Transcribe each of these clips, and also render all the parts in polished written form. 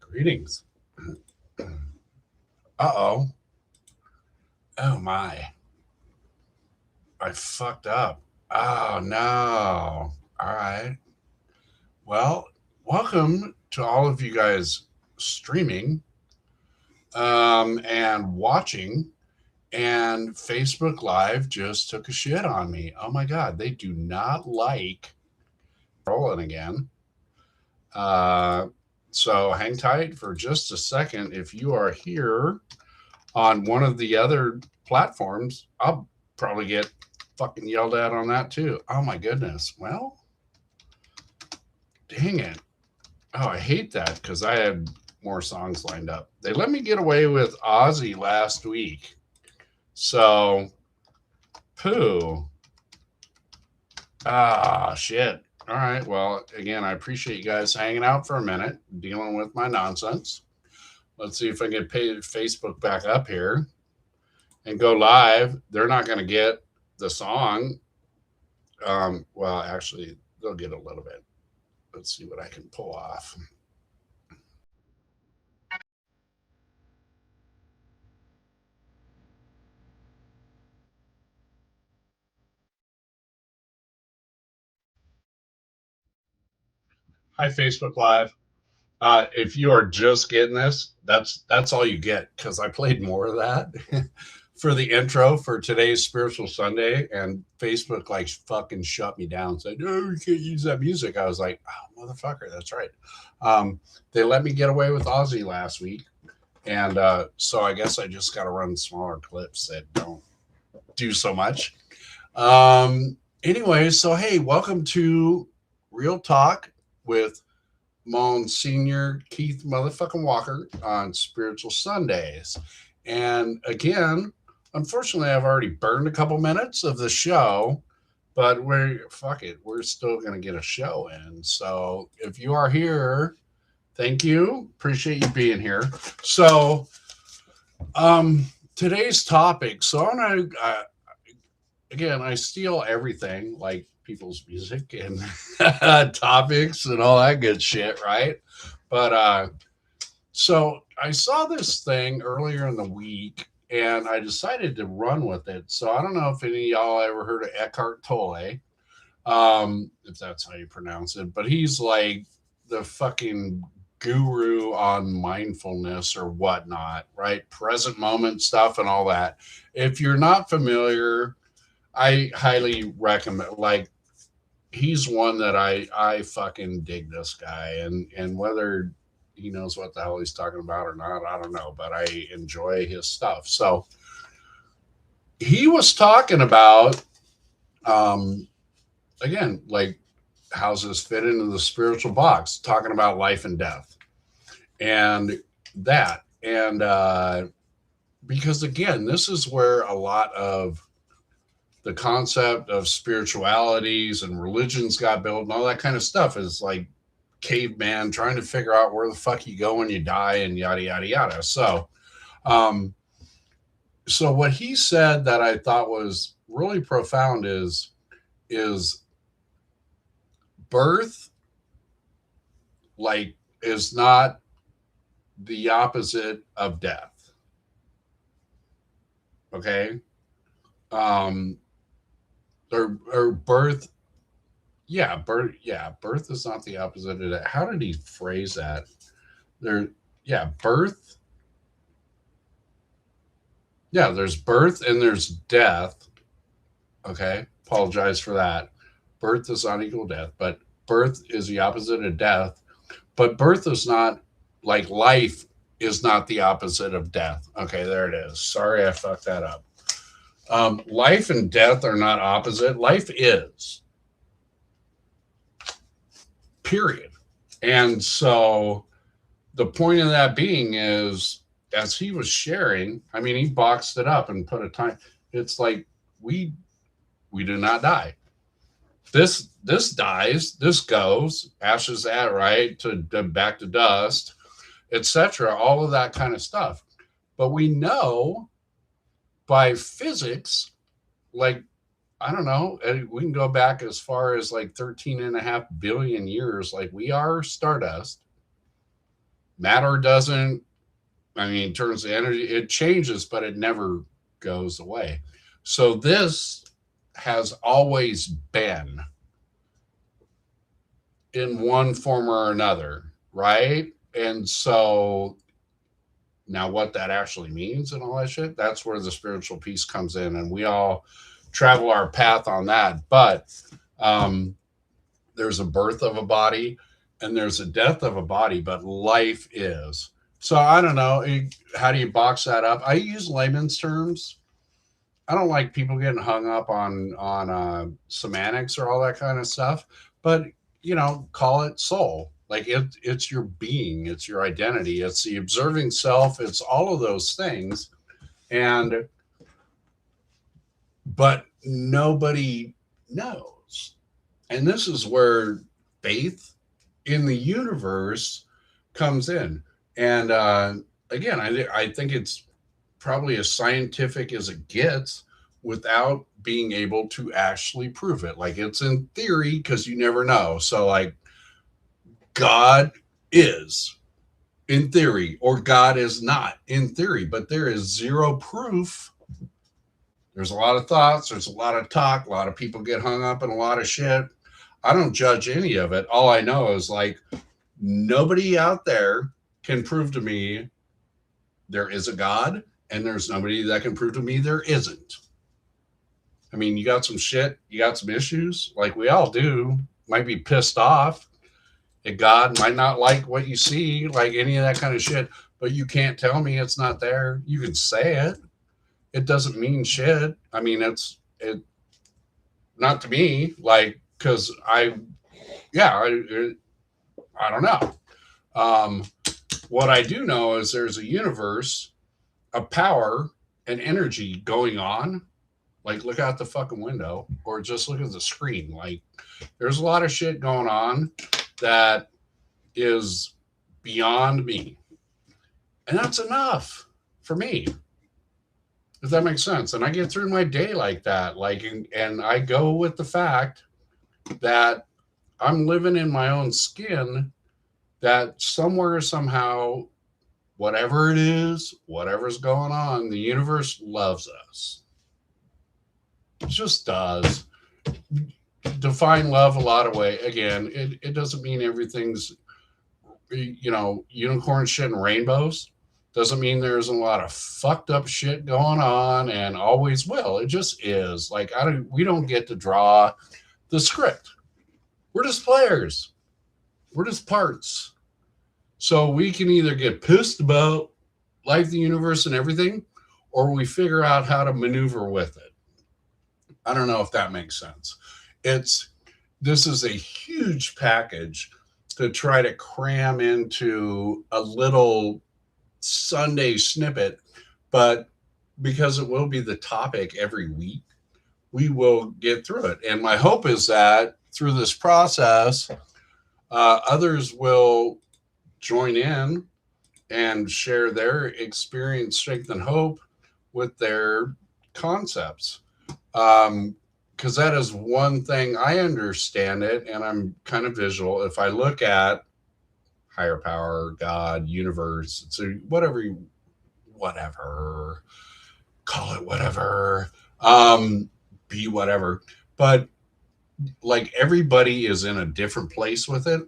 Greetings. Uh-oh. Oh, my. I fucked up. Oh, no. All right. Well, welcome to all of you guys streaming and watching. And Facebook Live just took a shit on me. Oh, my God. They do not like rolling again. So hang tight for just a second. If you are here on one of the other platforms, I'll probably get fucking yelled at on that too. Oh my goodness. Well, dang it. Oh, I hate that because I had more songs lined up. They let me get away with Ozzy last week. So, poo. Ah, shit. All right. Well, again, I appreciate you guys hanging out for a minute, dealing with my nonsense. Let's see if I can pay Facebook back up here and go live. They're not going to get the song. Well, actually, they'll get a little bit. Let's see what I can pull off. Hi, Facebook Live. If you are just getting this, that's all you get because I played more of that for the intro for today's Spiritual Sunday, and Facebook like fucking shut me down. Said, "No, you can't use that music." I was like, "Oh, motherfucker, that's right." They let me get away with Ozzy last week, and so I guess I just got to run smaller clips that don't do so much. Anyway, so hey, welcome to Real Talk with Monsignor Keith motherfucking Walker on Spiritual Sundays. And again, unfortunately, I've already burned a couple minutes of the show, but we're still gonna get a show in. So if you are here, thank you. Appreciate you being here. So today's topic. So again, I steal everything like people's music and topics and all that good shit, right? But so I saw this thing earlier in the week and I decided to run with it. So I don't know if any of y'all ever heard of Eckhart Tolle, if that's how you pronounce it, but he's like the fucking guru on mindfulness or whatnot, right? Present moment stuff and all that. If you're not familiar, I highly recommend. Like, he's one that I fucking dig this guy, and whether he knows what the hell he's talking about or not, I don't know, but I enjoy his stuff. So he was talking about, again, like, how's this fit into the spiritual box? Talking about life and death, and that, and because again, this is where a lot of the concept of spiritualities and religions got built and all that kind of stuff is like caveman trying to figure out where the fuck you go when you die and yada yada yada. So what he said that I thought was really profound is birth like is not the opposite of death. Okay. Or birth, birth is not the opposite of that. How did he phrase that? Birth, there's birth and there's death. Okay, apologize for that. Birth is not equal death, but birth is the opposite of death. But birth is not like life is not the opposite of death. Okay, there it is. Sorry, I fucked that up. Life and death are not opposite. Life is. Period. And so the point of that being is as he was sharing, I mean, he boxed it up and put a time. It's like we we do not die. This dies, this goes, ashes that right to back to dust, etc. All of that kind of stuff. But we know by physics, like I don't know, we can go back as far as like 13.5 billion years. Like we are stardust. Matter doesn't, I mean, in terms of energy, it changes, but it never goes away. So this has always been in one form or another, right? And so now what that actually means and all that shit, that's where the spiritual piece comes in. And we all travel our path on that. But um, there's a birth of a body and there's a death of a body, but life is. So I don't know. How do you box that up? I use layman's terms. I don't like people getting hung up on semantics or all that kind of stuff. But call it soul. Like it's your being, it's your identity, it's the observing self, it's all of those things. And but nobody knows. And this is where faith in the universe comes in. And again, I think it's probably as scientific as it gets without being able to actually prove it. Like it's in theory because you never know. So, like, God is in theory, or God is not in theory, but there is zero proof. There's a lot of thoughts, there's a lot of talk, a lot of people get hung up in a lot of shit. I don't judge any of it. All I know is like nobody out there can prove to me there is a God, and there's nobody that can prove to me there isn't. I mean, you got some shit, you got some issues, like we all do. Might be pissed off at God, might not like what you see, like any of that kind of shit, but you can't tell me it's not there. You can say it. It doesn't mean shit. I mean, it not to me, like, because I don't know. Um, what I do know is there's a universe of power and energy going on. Like, look out the fucking window or just look at the screen. Like, there's a lot of shit going on that is beyond me. And that's enough for me. If that makes sense. And I get through my day like that. Like, and I go with the fact that I'm living in my own skin, that somewhere, somehow, whatever it is, whatever's going on, the universe loves us. It just does. Define love a lot of way. Again, it doesn't mean everything's, unicorn shit and rainbows. Doesn't mean there isn't a lot of fucked up shit going on and always will. It just is. Like, we don't get to draw the script. We're just players. We're just parts. So we can either get pissed about life, the universe, and everything, or we figure out how to maneuver with it. I don't know if that makes sense. This is a huge package to try to cram into a little Sunday snippet, but because it will be the topic every week, we will get through it. And my hope is that through this process, others will join in and share their experience, strength, and hope with their concepts. Because that is one thing I understand it, and I'm kind of visual. If I look at higher power, God, universe, so whatever, call it whatever, be whatever. But like everybody is in a different place with it.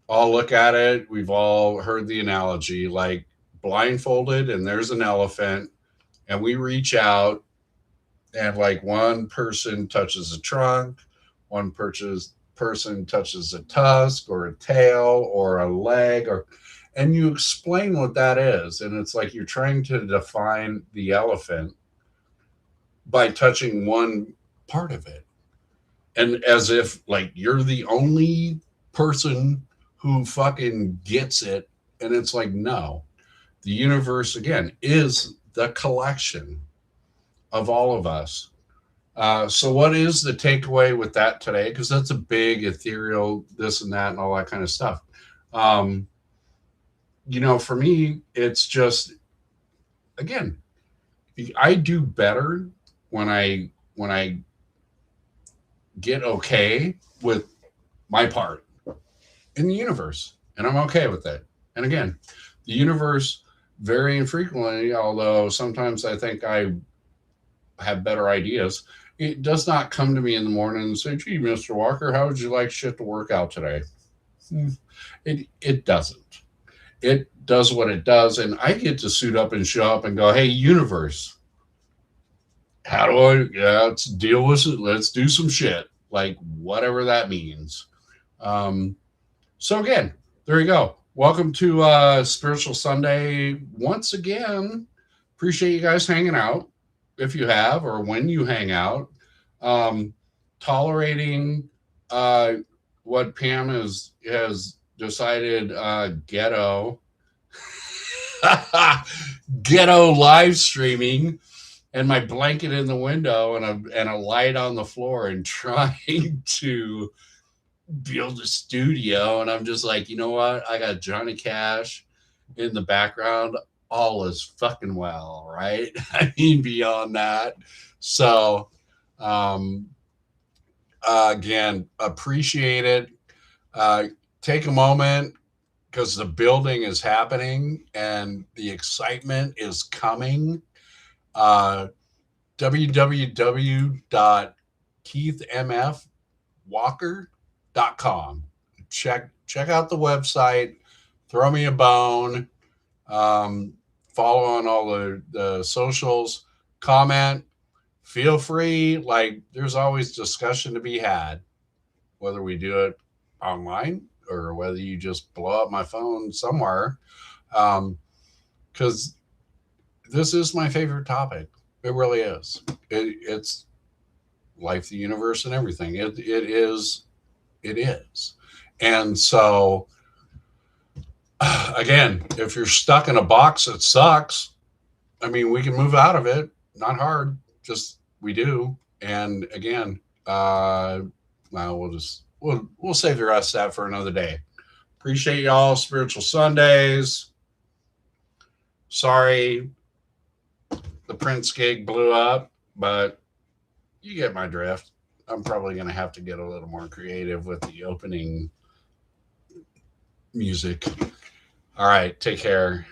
I'll look at it. We've all heard the analogy, like blindfolded, and there's an elephant, and we reach out, and like one person touches a trunk, one person touches a tusk or a tail or a leg, and you explain what that is, and it's like you're trying to define the elephant by touching one part of it, and as if like you're the only person who fucking gets it. And it's like, no, The universe, again, is the collection of all of us. So, what is the takeaway with that today? Because that's a big ethereal this and that and all that kind of stuff. Um, for me, it's just, again, I do better when I get okay with my part in the universe, and I'm okay with that. And again, the universe very infrequently, although sometimes I think I have better ideas, it does not come to me in the morning and say, "Gee, Mr. Walker, how would you like shit to work out today?" It doesn't. It does what it does, and I get to suit up and show up and go, "Hey, universe, how do I? Yeah, let's deal with it. Let's do some shit, like whatever that means." Um, so again, there you go. Welcome to Spiritual Sunday once again. Appreciate you guys hanging out, if you have or when you hang out. Um, Tolerating uh, what Pam has decided ghetto ghetto live streaming, and my blanket in the window and a light on the floor, and trying to build a studio. And I'm just like, you know what? I got Johnny Cash in the background. All is fucking well, right? I mean, beyond that. So, um, again, appreciate it. Take a moment, because the building is happening and the excitement is coming. Uh, www.keithmfwalker.com. Check out the website. Throw me a bone. Um, Follow on all the socials. Comment. Feel free. Like, there's always discussion to be had, whether we do it online or whether you just blow up my phone somewhere. Because this is my favorite topic. It really is. It's life, the universe, and everything. It is. It is. And so, again, if you're stuck in a box that sucks, I mean, we can move out of it. Not hard. Just we do. And again, well, we'll save the rest of that for another day. Appreciate y'all. Spiritual Sundays. Sorry the Prince gig blew up, but you get my drift. I'm probably going to have to get a little more creative with the opening music. All right, take care.